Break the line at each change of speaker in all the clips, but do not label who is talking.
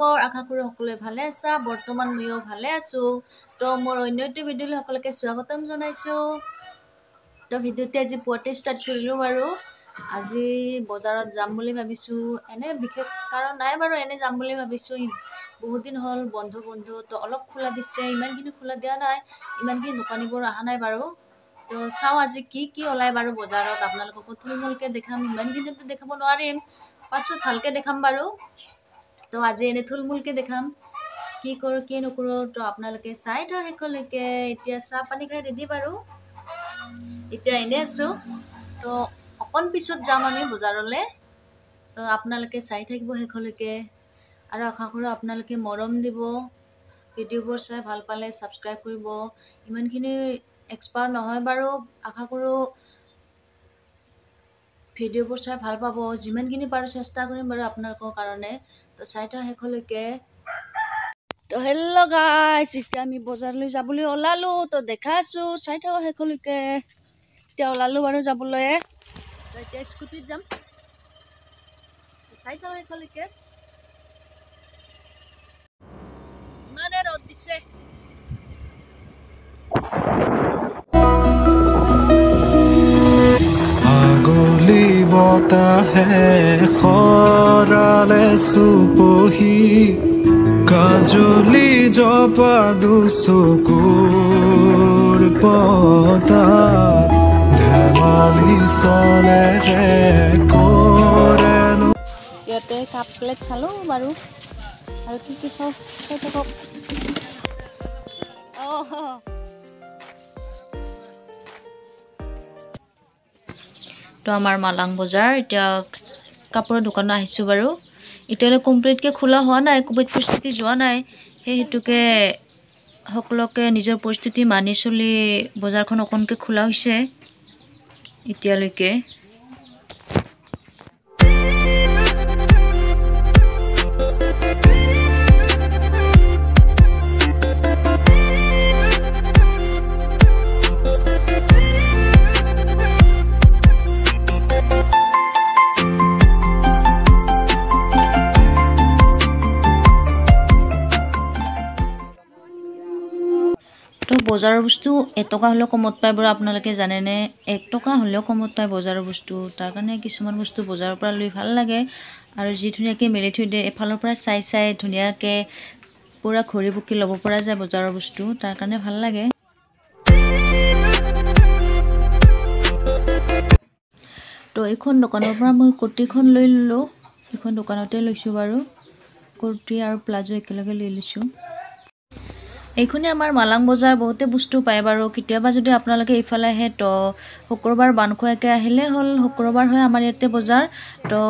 খবৰ আশা কৰোঁ সকলোৱে ভালে আছা বৰ্তমান ময়ো ভালে আছো তো মোৰ অন্য এটা ভিডিঅ'লৈ সকলোকে স্বাগতম জনাইছোঁ তো ভিডিঅ'টো আজি পুৱাতে ষ্টাৰ্ট কৰিলোঁ বাৰু আজি বজাৰত যাম বুলি ভাবিছোঁ এনে বিশেষ কাৰণ নাই বাৰু এনে যাম বুলি ভাবিছোঁ বহুত দিন হ'ল বন্ধু তো অলপ খোলা দিছে ইমানখিনি খোলা দিয়া নাই ইমানখিনি দোকানীবোৰ অহা নাই বাৰু তো চাওঁ আজি কি ওলাই বাৰু বজাৰত আপোনালোকক থুলমূলকৈ দেখাম ইমানখিনিতো দেখাব নোৱাৰিম পাছত ভালকৈ দেখাম বাৰু তো আজি এনে থুলমূলকৈ দেখাম কি কৰোঁ কি নকৰোঁ তো আপোনালোকে চাই থাকক শেষলৈকে এতিয়া চাহ পানী খাই ৰেডি বাৰু এতিয়া এনে আছোঁ তো অকণ পিছত যাম আমি বজাৰলৈ তো আপোনালোকে চাই থাকিব শেষলৈকে আৰু আশা কৰোঁ আপোনালোকে মৰম দিব ভিডিঅ'বোৰ চাই ভাল পালে ছাবস্ক্ৰাইব কৰিব ইমানখিনি এক্সপাৰ্ট নহয় বাৰু আশা কৰোঁ ভিডিঅ'বোৰ চাই ভাল পাব যিমানখিনি পাৰোঁ চেষ্টা কৰিম বাৰু আপোনালোকৰ কাৰণে তো চাই থাকক শেষলৈকে তো হেল্ল' গাইজ এতিয়া আমি বজাৰলৈ যাবলৈ ওলালোঁ তো দেখাইছোঁ চাই থাকক শেষলৈকে এতিয়া ওলালোঁ বাৰু যাবলৈ তো এতিয়া স্কুটিত যাম চাই থাকক শেষলৈকে ইমানে ৰ'দ দিছে
আগলি বতাহে খৰালে চুপহি কাজলি জপা দুচকুৰ পতা ধেমালি চলেৰে কৰেনো
ইয়াতে কাপ প্লেট চালোঁ বাৰু আৰু কি চাওঁ চাই থাকক তো আমাৰ মালাং বজাৰ এতিয়া কাপোৰৰ দোকানত আহিছোঁ বাৰু এতিয়ালৈ কমপ্লিটকৈ খোলা হোৱা নাই কোভিড পৰিস্থিতি যোৱা নাই সেই হেতুকে সকলোকে নিজৰ পৰিস্থিতি মানি চলি বজাৰখন অকণকৈ খোলা হৈছে এতিয়ালৈকে বজাৰৰ বস্তু 1 টকা হ'লেও কমত পায় বাৰু আপোনালোকে জানেনে 1 টকা হ'লেও কমত পায় বজাৰৰ বস্তু তাৰ কাৰণে কিছুমান বস্তু বজাৰৰ পৰা লৈ ভাল লাগে আৰু যি ধুনীয়াকৈ মেলি থৈ দিয়ে এফালৰ পৰা চাই ধুনীয়াকৈ পুৰা ঘূৰি পকি ল'ব পৰা যায় বজাৰৰ বস্তু তাৰ কাৰণে ভাল লাগে তো এইখন দোকানৰ পৰা মই কুৰ্তিখন লৈ ল'লোঁ এইখন দোকানতে লৈছোঁ বাৰু কুৰ্তি আৰু প্লাজো একেলগে লৈ লৈছোঁ এইখনে আমাৰ মালাং বজাৰ বহুতে বস্তু পায় বাৰু কেতিয়াবা যদি আপোনালোকে ইফালে আহে তো শুক্ৰবাৰ বানখোৱাকৈ আহিলে হ'ল শুক্ৰবাৰ হয় আমাৰ ইয়াতে বজাৰ তো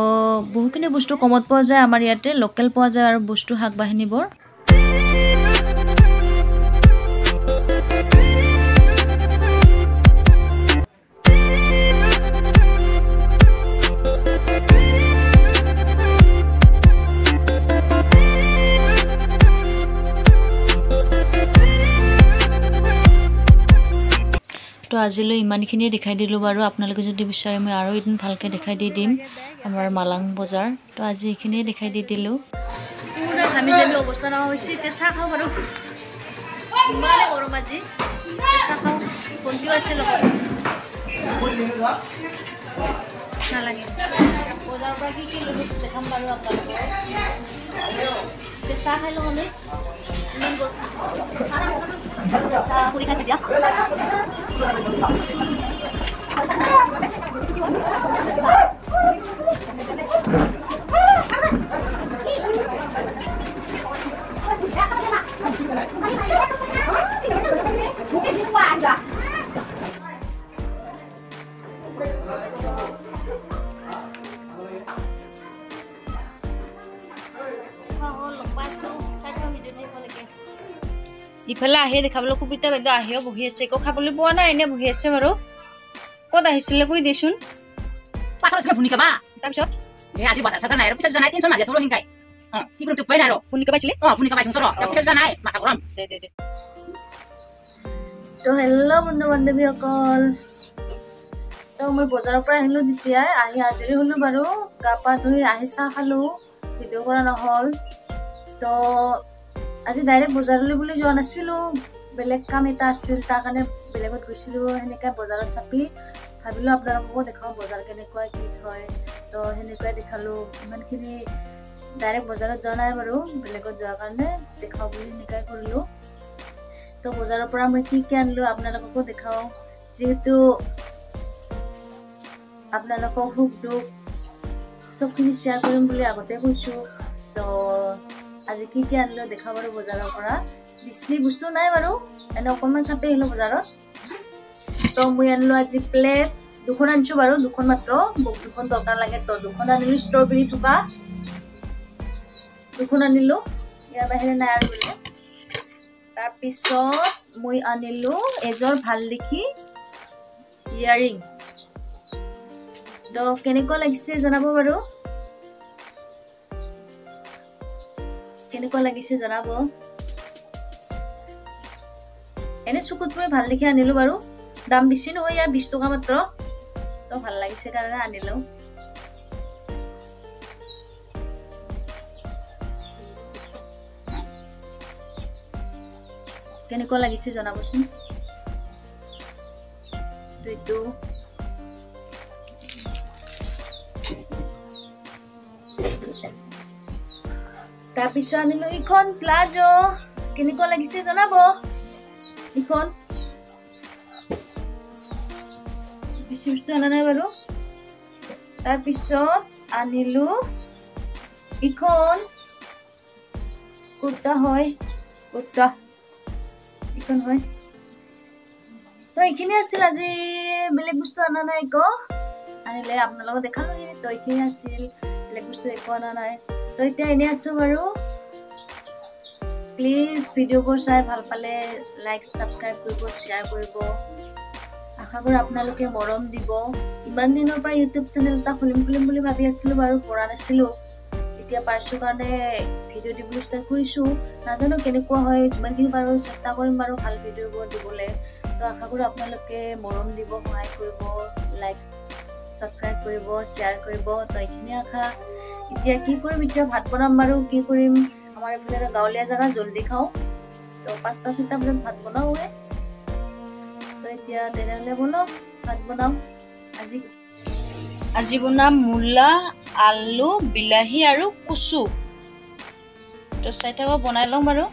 বহুখিনি বস্তু কমত পোৱা যায় আমাৰ ইয়াতে লোকেল পোৱা যায় আৰু বস্তু শাক বাহিনীবোৰ তো আজিলৈ ইমানখিনিয়ে দেখাই দিলোঁ বাৰু আপোনালোকে যদি বিচাৰে মই আৰু এদিন ভালকৈ দেখাই দি দিম আমাৰ মালাং বজাৰ তো আজি এইখিনিয়ে দেখাই দি দিলোঁ পুৰা ঘামি জামি অৱস্থা নোহোৱা হৈছে এতিয়া চাহ খাওঁ বাৰু ইমানে গৰম আজি চাহ খাওঁ ভণ্টিও আছে লগত নালাগে বজাৰৰ পৰা কি ল'লোঁ দেখাম বাৰু আপোনালোকক এতিয়া চাহ খাই লওঁ আমি ইমান গৰম চাহ পুৰি খাইছোঁ দিয়া ইফালে আহি দেখাবলৈ সুবিধা বাইদেউ আহিও বহি আছে একো খাবলৈ পোৱা নাই এনে বহি আছে বাৰু ক'ত আহিছিলে কৈ দেচোন
পাছৰ ভুনিকা বা
তাৰপিছত
আজি বজাৰ সাজা নাই আৰু পিছত জানাই টেনচন মাজি আছো হিংকাই কি কৰিম তুপাই নাই আৰু
ভুনিকা পাইছিলে
ভুনিকা পাইছো তোৰ পিছত জানাই মাথা গৰম
দে তো হেল্ল' বন্ধু বান্ধৱীসকল তো মই বজাৰৰ পৰা আহিলোঁ যেতিয়া আহি আজৰি হ'লোঁ বাৰু গা পা ধুই আহি চাহ খালোঁ ভিডিঅ' কৰা নহ'ল তো আজি ডাইৰেক্ট বজাৰলৈ বুলি যোৱা নাছিলোঁ, বেলেগ কাম এটা আছিল, তাৰ কাৰণে বেলেগত গৈছিলোঁ। সেনেকৈ বজাৰত চাপি ভাবিলোঁ আপোনালোককো দেখাওঁ বজাৰ কেনেকুৱা কি হয়। তো সেনেকুৱাই দেখালোঁ। ইমানখিনি ডাইৰেক্ট বজাৰত যোৱা নাই বাৰু, বেলেগত যোৱাৰ কাৰণে দেখাওঁ বুলি সেনেকুৱাই কৰিলোঁ। তো বজাৰৰ পৰা মই কি কি আনিলোঁ আপোনালোককো দেখাওঁ, যিহেতু আপোনালোকক সুখ দুখ চবখিনি শ্বেয়াৰ কৰিম বুলি আগতে কৈছোঁ। তো আজি কি কি আনিলোঁ দেখাওঁ বাৰু বজাৰৰ পৰা। বেছি বস্তু নাই বাৰু, এনে অকণমান চাপি আহিলোঁ বজাৰত। তো মই আনিলোঁ আজি প্লেট 2খন আনিছোঁ বাৰু, 2খন মাত্ৰ, মোক 2খন দৰকাৰ লাগে। তো 2খন আনিলোঁ ষ্ট্ৰবেৰী থকা, 2খন আনিলোঁ, ইয়াৰ বাহিৰে নাই আৰু বেলেগ। তাৰপিছত মই আনিলোঁ এযোৰ ভাল দেখি ইয়াৰিং। তো কেনেকুৱা লাগিছে জনাব বাৰু, কেনেকুৱা লাগিছে জনাব। এনে চকুত পৰি ভাল দেখি আনিলোঁ বাৰু, দাম বেছি নহয়, ইয়াৰ 20 টকা মাত্ৰ। তো ভাল লাগিছে কাৰণে আনিলোঁ। কেনেকুৱা লাগিছে জনাবচোন। এইটো তাৰপিছত আনিলোঁ এইখন প্লাজো, কেনেকুৱা লাগিছে জনাব। এইখন বেছি বস্তু অনা নাই বাৰু। তাৰপিছত আনিলোঁ এইখন কুৰ্তা হয়, কুৰ্তা এইখন হয়। তো এইখিনি আছিল, আজি বেলেগ বস্তু অনা নাই একো। আনিলে আপোনালোকক দেখালোঁ। তো এইখিনি আছিল, বেলেগ বস্তু একো অনা নাই। তো এতিয়া এনেই আছোঁ বাৰু। প্লিজ ভিডিঅ'বোৰ চাই ভাল পালে লাইক ছাবস্ক্ৰাইব কৰিব, শ্বেয়াৰ কৰিব। আশা কৰোঁ আপোনালোকে মৰম দিব। ইমান দিনৰ পৰা ইউটিউব চেনেল এটা খুলিম বুলি ভাবি আছিলোঁ বাৰু, পৰা নাছিলোঁ। এতিয়া পাৰছোঁ কাৰণে ভিডিঅ' দিবলৈ ষ্টাৰ্ট কৰিছোঁ। নাজানো কেনেকুৱা হয়, যিমানখিনি পাৰোঁ চেষ্টা কৰিম বাৰু ভাল ভিডিঅ'বোৰ দিবলৈ। তো আশা কৰোঁ আপোনালোকে মৰম দিব, সহায় কৰিব, লাইক ছাবস্ক্ৰাইব কৰিব, শ্বেয়াৰ কৰিব। তো এইখিনি আশা। এতিয়া কি কৰিম, এতিয়া ভাত বনাম বাৰু। কি কৰিম, আমাৰ এইফালে গাঁৱলীয়া জেগা, জল্দি খাওঁ। তো 5টা-6টা বজাত ভাত বনাওঁৱে। তো এতিয়া তেনেহ'লে বনাওঁ, ভাত বনাম। আজি বনাম মূলা, আলু, বিলাহী আৰু কচু। তো চাই থাকক, বনাই লওঁ বাৰু।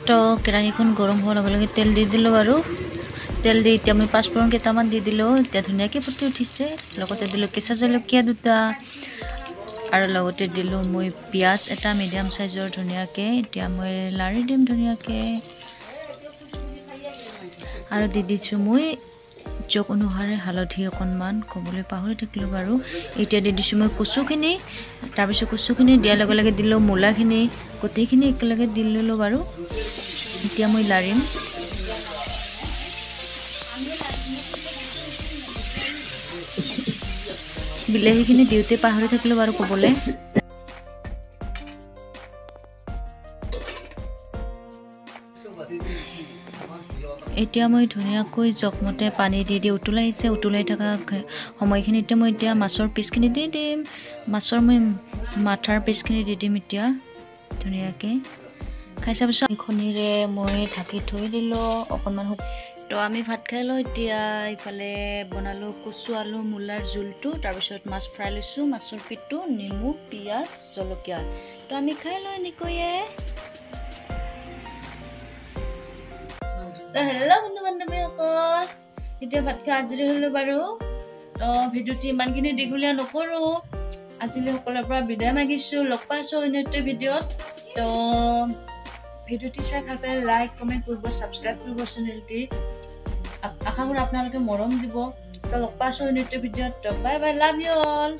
তো কেৰাহীখন গৰম হোৱাৰ লগে লগে তেল দি দিলোঁ বাৰু। তেল দি এতিয়া মই 5 ফোৰণ কেইটামান দি দিলোঁ। এতিয়া ধুনীয়াকৈ ফুটি উঠিছে। লগতে দিলোঁ কেঁচা জলকীয়া 2টা, আৰু লগতে দিলোঁ মই পিঁয়াজ এটা মিডিয়াম চাইজৰ ধুনীয়াকৈ। এতিয়া মই লাৰি দিম ধুনীয়াকৈ। আৰু দি দিছোঁ মই জোখ অনুসাৰে হালধি অকণমান, ক'বলৈ পাহৰি থাকিলোঁ বাৰু। এতিয়া দি দিছোঁ মই কচুখিনি। তাৰপিছত কচুখিনি দিয়াৰ লগে লগে দিলোঁ মূলাখিনি, গোটেইখিনি একেলগে দি ল'লোঁ বাৰু। এতিয়া মই লাৰিম। বিলাহীখিনি দিওঁতে পাহৰি থাকিলোঁ বাৰু ক'বলৈ। এতিয়া মই ধুনীয়াকৈ জোখমতে পানী দি উতলাইছে। উতলাই থকা সময়খিনিতে মই এতিয়া মাছৰ পিচখিনি দি দিম। মাছৰ মই মাথাৰ পিচখিনি দি দিম এতিয়া ধুনীয়াকৈ। খাই চাব পিছত খনিৰে মই ঢাকি থৈ দিলোঁ অকণমান। তো আমি ভাত খাই লওঁ এতিয়া। ইফালে বনালোঁ কচু, আলু, মূলাৰ জোলটো। তাৰপিছত মাছ ফ্ৰাই লৈছোঁ, মাছৰ পিঠটো, নেমু, পিঁয়াজ, জলকীয়া। তো আমি খাই লওঁ এনেকৈয়ে। তো হেল্ল' বন্ধু বান্ধৱীসকল, এতিয়া ভাত খাই আজৰি হ'লোঁ বাৰু। তো ভিডিঅ'টো ইমানখিনি দীঘলীয়া নকৰোঁ। আজিলৈ সকলোৰে পৰা বিদায় মাগিছোঁ। লগ পাইছোঁ অন্য এটা ভিডিঅ'ত। তো ভিডিঅ'টি চাই ভাল পালে লাইক, কমেণ্ট কৰিব, ছাবস্ক্ৰাইব কৰিব চেনেলটি। আশা কৰোঁ আপোনালোকে মৰম দিব। তো লগ পাইছোঁ অন্য এটা ভিডিঅ'ত। Bye bye, love you all.